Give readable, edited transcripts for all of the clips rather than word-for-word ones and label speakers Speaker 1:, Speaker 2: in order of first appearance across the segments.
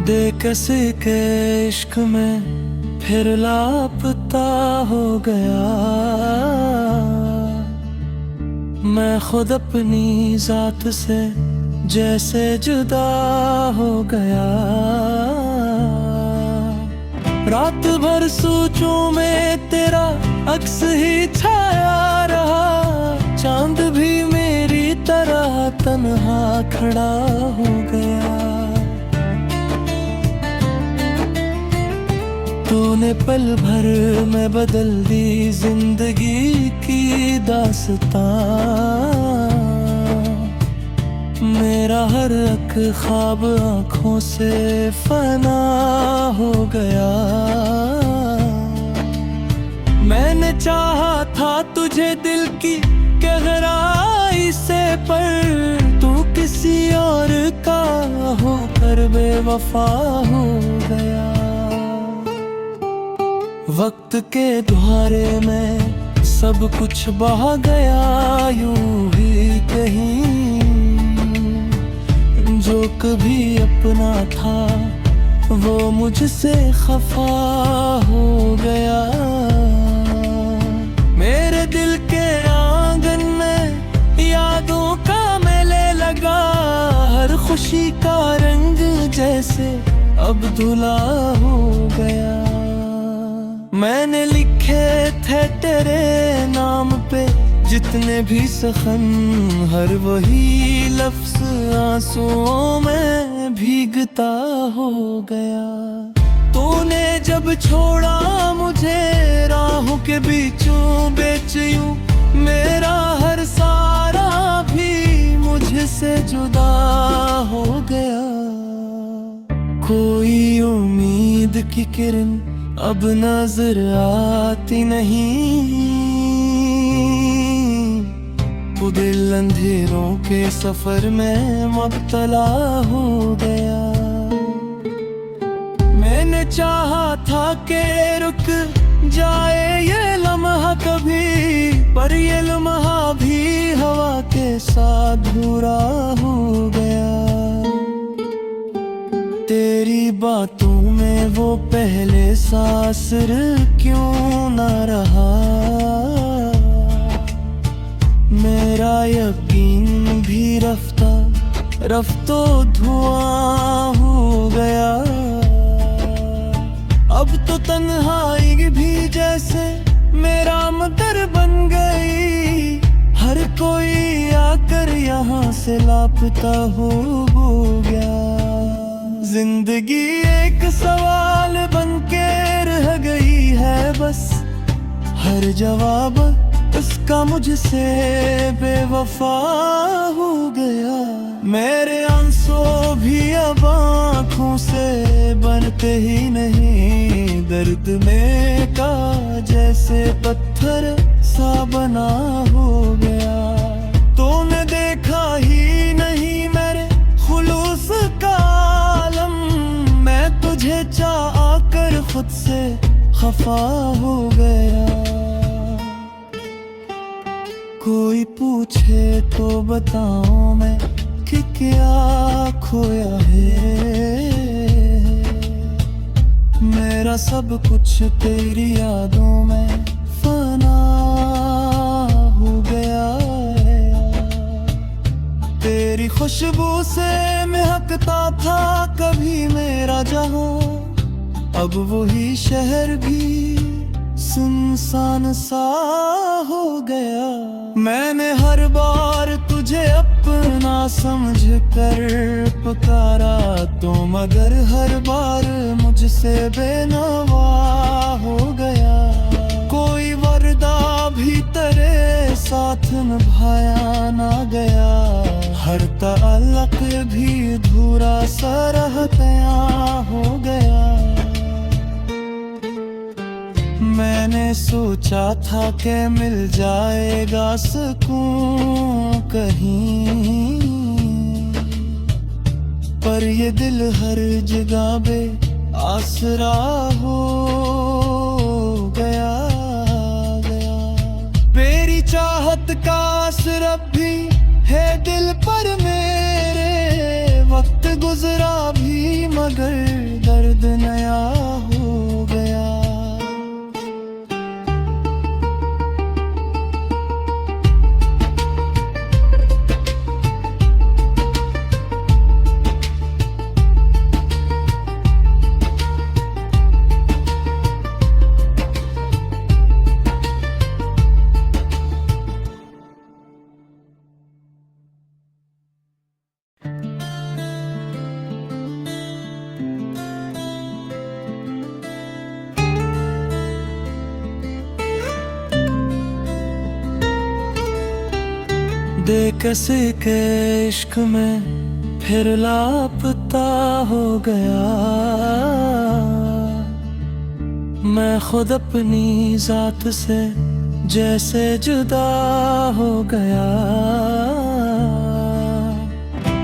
Speaker 1: दे किसी के इश्क में फिर लापता हो गया। मैं खुद अपनी जात से जैसे जुदा हो गया। रात भर सोचों में तेरा अक्स ही छाया रहा। चांद भी मेरी तरह तन्हा खड़ा हो गया। तूने पल भर में बदल दी जिंदगी की दास्तां। मेरा हर एक ख्वाब आँखों से फना हो गया। मैंने चाहा था तुझे दिल की गहराई से, पर तू किसी और का होकर बेवफा हो गया। वक्त के द्वारे में सब कुछ बहा गया यूं ही कहीं। जो कभी अपना था वो मुझसे खफा हो गया। मेरे दिल के आंगन में यादों का मेले लगा। हर खुशी का रंग जैसे अब धुला हो गया। मैंने लिखे थे तेरे नाम पे जितने भी सखन, हर वही लफ्ज आंसुओं में भीगता हो गया। तूने जब छोड़ा मुझे राहों के बीचों बेच यूं, मेरा हर सारा भी मुझसे जुदा हो गया। कोई उम्मीद की किरण अब नजर आती नहीं। वो दिल अंधेरों के सफर में मुब्तला हो गया। मैंने चाहा था कि रुक जाए ये लम्हा कभी, पर ये लम्हा भी हवा के साथ धूरा हो गया। तेरी बातों में वो पहले सा असर क्यों न रहा। मेरा यकीन भी रफ्ता रफ्तो धुआं हो गया। अब तो तन्हाई भी जैसे मेरा मदर बन गई। हर कोई आकर यहाँ से लापता हो गया। जिंदगी एक सवाल बनके रह गई है बस, हर जवाब उसका मुझसे बेवफा हो गया। मेरे आंसू भी अब आँखों से बनते ही नहीं। दर्द में का जैसे पत्थर सा बना हो गया। तूने देखा ही नहीं मेरे खुलूस का आलम। मैं तुझे चाह आकर खुद से खफा हो गया। कोई पूछे तो बताऊं मैं कि क्या खोया है। मेरा सब कुछ तेरी यादों में फना हो गया। तेरी खुशबू से महकता था कभी मेरा जहां। अब वही शहर भी सुनसान सा हो गया। मैंने हर बार तुझे अपना समझ कर पुकारा, तो मगर हर बार मुझसे बेनवा हो गया। कोई वादा भी तेरे साथ निभाया ना गया। हर ताल्लुक भी अधूरा सा रहता हो गया। मैंने सोचा था कि मिल जाएगा सुकून कहीं, पर ये दिल हर जगह बे आसरा हो गया। मेरी चाहत का असर अब भी है दिल पर मेरे। वक्त गुजरा भी मगर दे किसी के इश्क में फिर लापता हो गया। मैं खुद अपनी जात से जैसे जुदा हो गया।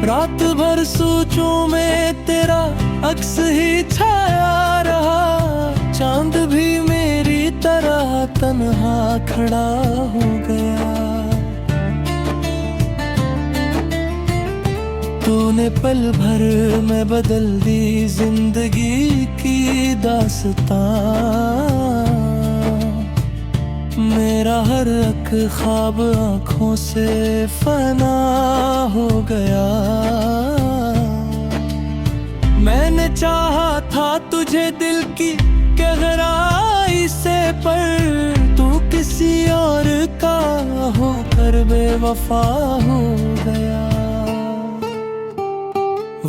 Speaker 1: रात भर सोचों में तेरा अक्स ही छाया रहा। चांद भी मेरी तरह तन्हा खड़ा हो गया। तूने पल भर में बदल दी जिंदगी की दास्तां। मेरा हर एक ख्वाब आँखों से फना हो गया। मैंने चाहा था तुझे दिल की गहराई से, पर तू किसी और का होकर बेवफा हो गया।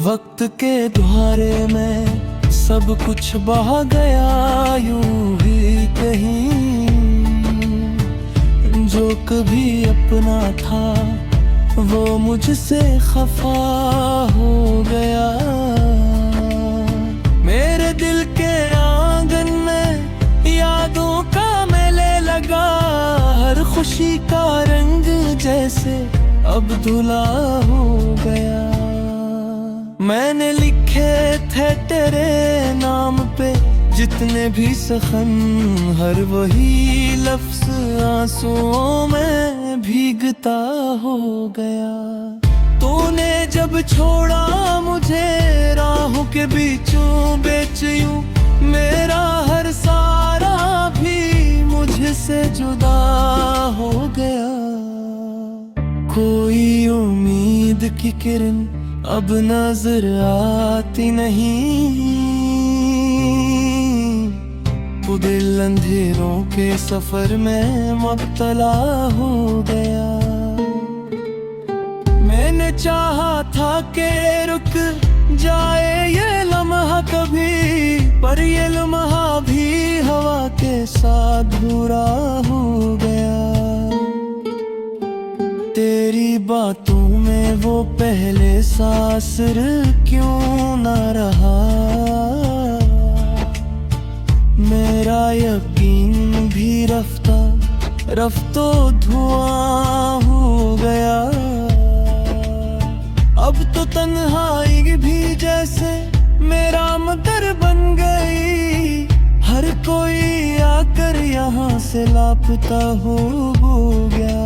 Speaker 1: वक्त के द्वारे में सब कुछ बहा गया यूं ही कहीं। जो कभी अपना था वो मुझसे खफा हो गया। मेरे दिल के आंगन में यादों का मेले लगा। हर खुशी का रंग जैसे अब धुला हो गया। मैंने लिखे थे तेरे नाम पे जितने भी सखन, हर वही लफ्ज आंसुओं में भीगता हो गया। तूने जब छोड़ा मुझे राहों के बीचों बेच यूं, मेरा हर सारा भी मुझसे जुदा हो गया। कोई उम्मीद की किरण अब नजर आती नहीं। वो दिल अंधेरों के सफर में मुब्तला हो गया। मैंने चाहा था कि रुक जाए ये लम्हा कभी, पर ये लम्हा भी हवा के साथ अधूरा हो गया। तेरी बातों में वो पहले सासर क्यों न रहा। मेरा यकीन भी रफ्ता रफ्तो धुआं हो गया। अब तो तन्हाई भी जैसे मेरा मदर बन गई। हर कोई आकर यहाँ से लापता हो गया।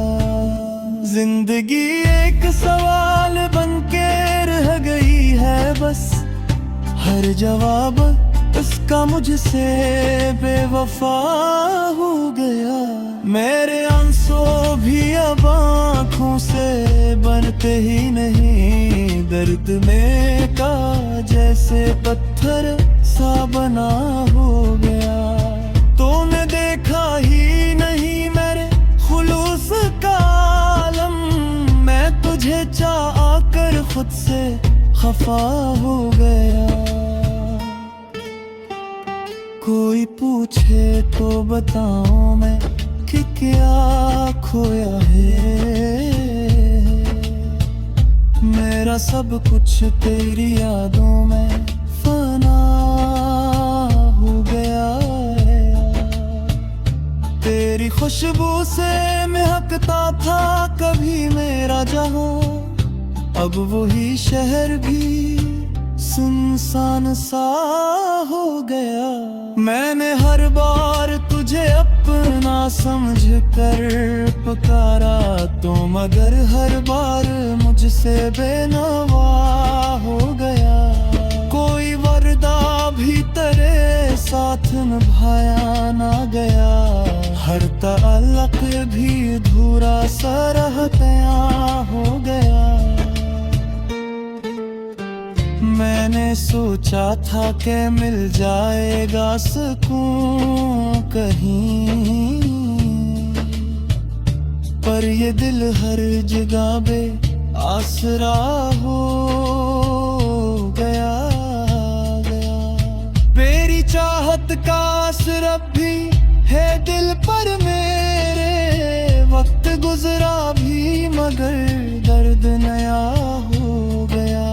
Speaker 1: जिंदगी एक सवाल बनके रह गई है बस, हर जवाब उसका मुझसे बेवफा हो गया। मेरे आंसू भी अब आँखों से बनते ही नहीं। दर्द में का जैसे पत्थर सा बना हो गया। तूने देखा ही नहीं मेरे खुलूस का आलम। मैं तुझे चाह आकर खुद से खफा हो गया। कोई पूछे तो बताऊं मैं कि क्या खोया है। मेरा सब कुछ तेरी यादों में फना हो गया है। तेरी खुशबू से महकता था कभी मेरा जहां। अब वही शहर भी सुनसान सा हो गया। मैंने हर बार तुझे अपना समझ कर पुकारा तो मगर हर बार मुझसे बेनवा हो गया। कोई वादा भी तेरे साथ निभाया ना गया। हर ताल्लुक भी अधूरा सा रह गया हो गया। मैंने सोचा था कि मिल जाएगा सुकून कहीं, पर ये दिल हर जगह बे आसरा हो गया। मेरी चाहत का असर अब भी है दिल पर मेरे। वक्त गुजरा भी मगर खुद नया हो गया।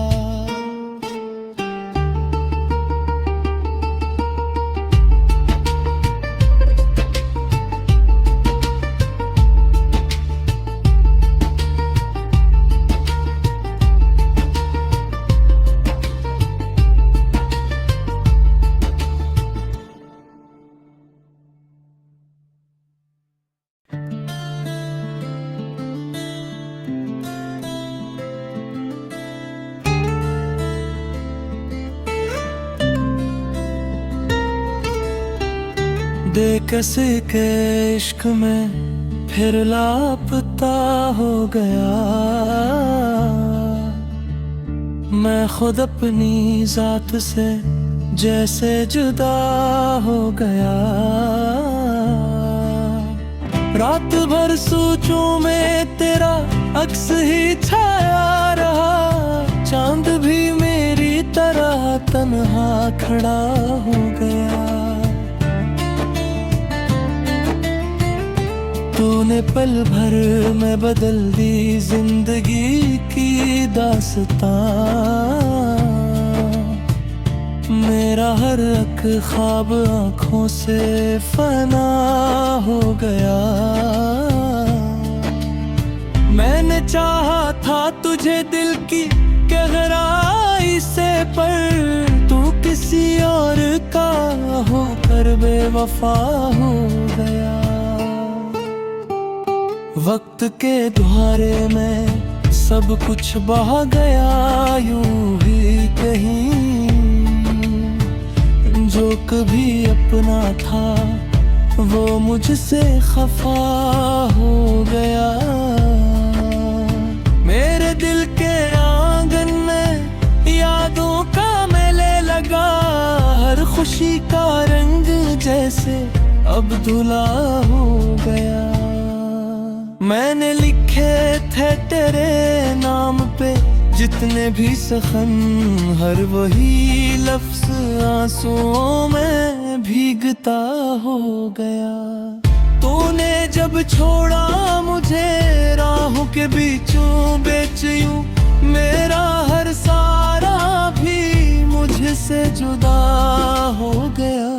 Speaker 1: दे कैसे के इश्क में फिर लापता हो गया, मैं खुद अपनी जात से जैसे जुदा हो गया। रात भर सोचों में तेरा अक्स ही छाया रहा, चांद भी मेरी तरह तन्हा खड़ा हो गया। तूने पल भर में बदल दी जिंदगी की दास्तां, मेरा हर एक ख्वाब आँखों से फना हो गया। मैंने चाहा था तुझे दिल की गहराई से, पर तू किसी और का होकर बेवफा हो गया। वक्त के द्वारे में सब कुछ बहा गया यूं ही कहीं, जो कभी अपना था वो मुझसे खफा हो गया। मेरे दिल के आंगन में यादों का मेले लगा, हर खुशी का रंग जैसे अब धुला हो गया। मैंने लिखे थे तेरे नाम पे जितने भी सखन, हर वही लफ्ज आंसुओं में भीगता हो गया। तूने जब छोड़ा मुझे राहों के बीचों बेच यूं, मेरा हर सारा भी मुझसे जुदा हो गया।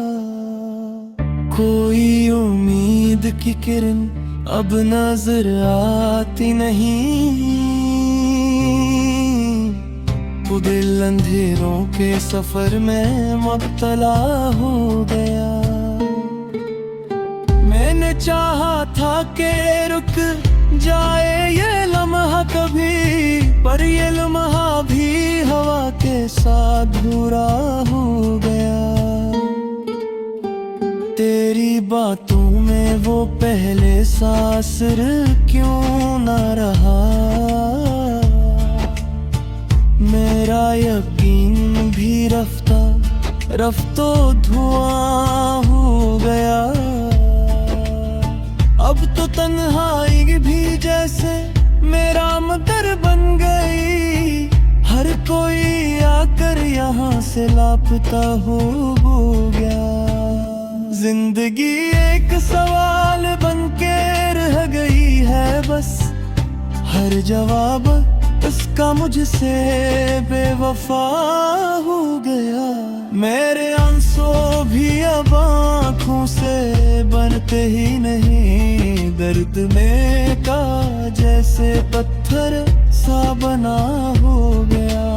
Speaker 1: कोई उम्मीद की किरण अब नजर आती नहीं, वो दिल अंधेरों के सफर में मुब्तला हो गया। मैंने चाहा था कि रुक जाए ये लम्हा कभी, पर ये लम्हा भी हवा के साथ बुरा हो गया। तेरी बातों में वो पहले सा असर क्यों न रहा, मेरा यकीन भी रफ्ता रफ्तो धुआं हो गया। अब तो तन्हाई भी जैसे मेरा मदर बन गई, हर कोई आकर यहाँ से लापता हो गया। जिंदगी एक सवाल बनके रह गई है बस, हर जवाब उसका मुझसे बेवफा हो गया। मेरे आंसू भी अब आँखों से बनते ही नहीं, दर्द में का जैसे पत्थर सा बना हो गया।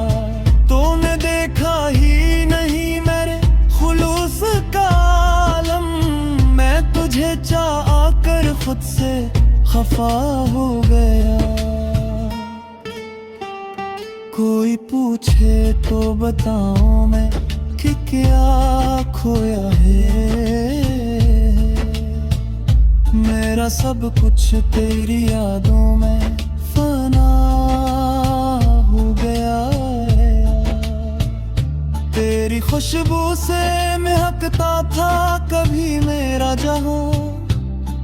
Speaker 1: तूने देखा ही नहीं मेरे खुलूस का आलम, मैं तुझे चाह आकर खुद से खफा हो गया। कोई पूछे तो बताऊं मैं कि क्या खोया है, मेरा सब कुछ तेरी यादों में फना हो गया है। तेरी खुशबू से महकता था कभी मेरा जहां,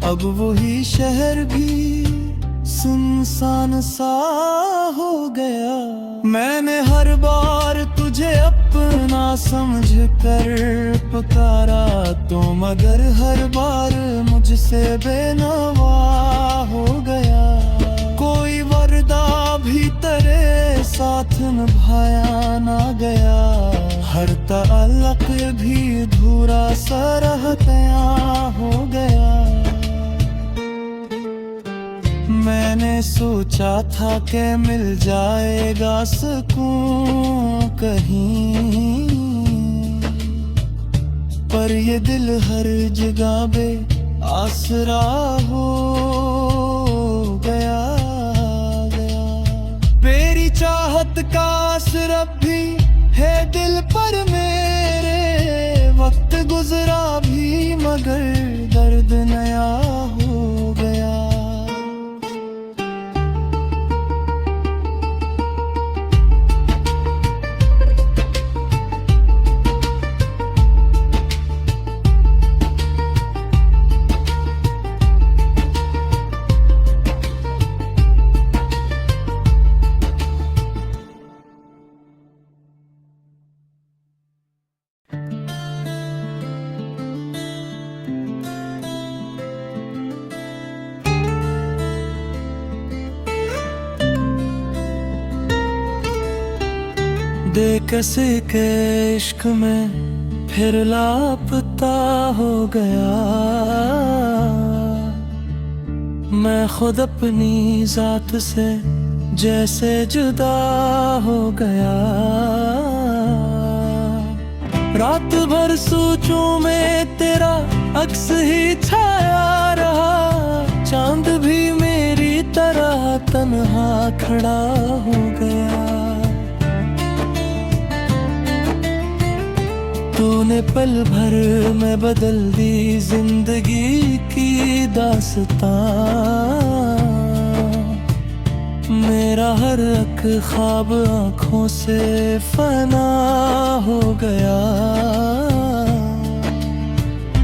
Speaker 1: अब वही शहर भी सुनसान सा हो गया। मैंने हर बार तुझे अपना समझ कर पुकारा, तो मगर हर बार मुझसे बेनवा हो गया। कोई वादा भी साथ निभाया ना गया, हर ताल्लुक भी अधूरा सा रह गया हो गया। मैंने सोचा था कि मिल जाएगा सुकून कहीं, पर ये दिल हर जगह बे आसरा हो गया। मेरी चाहत का असर अब भी है दिल पर मेरे, वक्त गुजरा भी मगर दर्द नया हो गया। दे कैसे के इश्क में फिर लापता हो गया, मैं खुद अपनी जात से जैसे जुदा हो गया। रात भर सोचों में तेरा अक्स ही छाया रहा, चांद भी मेरी तरह तन्हा खड़ा हो गया। तूने पल भर में बदल दी जिंदगी की दास्तां, मेरा हर एक ख्वाब आँखों से फना हो गया।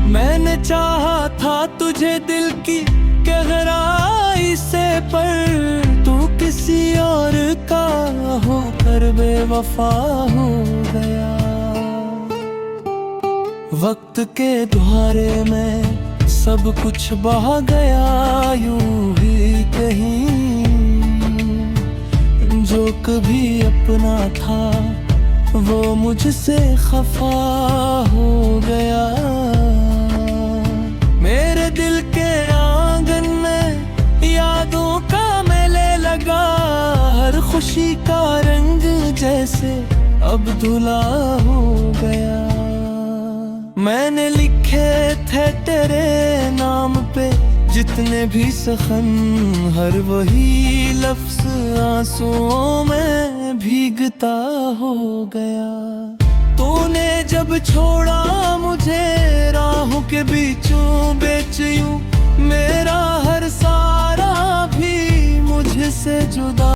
Speaker 1: मैंने चाहा था तुझे दिल की गहराई से, पर तू किसी और का होकर बेवफा हो गया। वक्त के द्वारे में सब कुछ बहा गया यूं ही कहीं, जो कभी अपना था वो मुझसे खफा हो गया। मेरे दिल के आंगन में यादों का मेले लगा, हर खुशी का रंग जैसे अब धुला हो गया। मैंने लिखे थे तेरे नाम पे जितने भी सखन, हर वही लफ्ज आंसुओं में भीगता हो गया। तूने जब छोड़ा मुझे राहों के बीचों बेच यूं, मेरा हर सारा भी मुझसे जुदा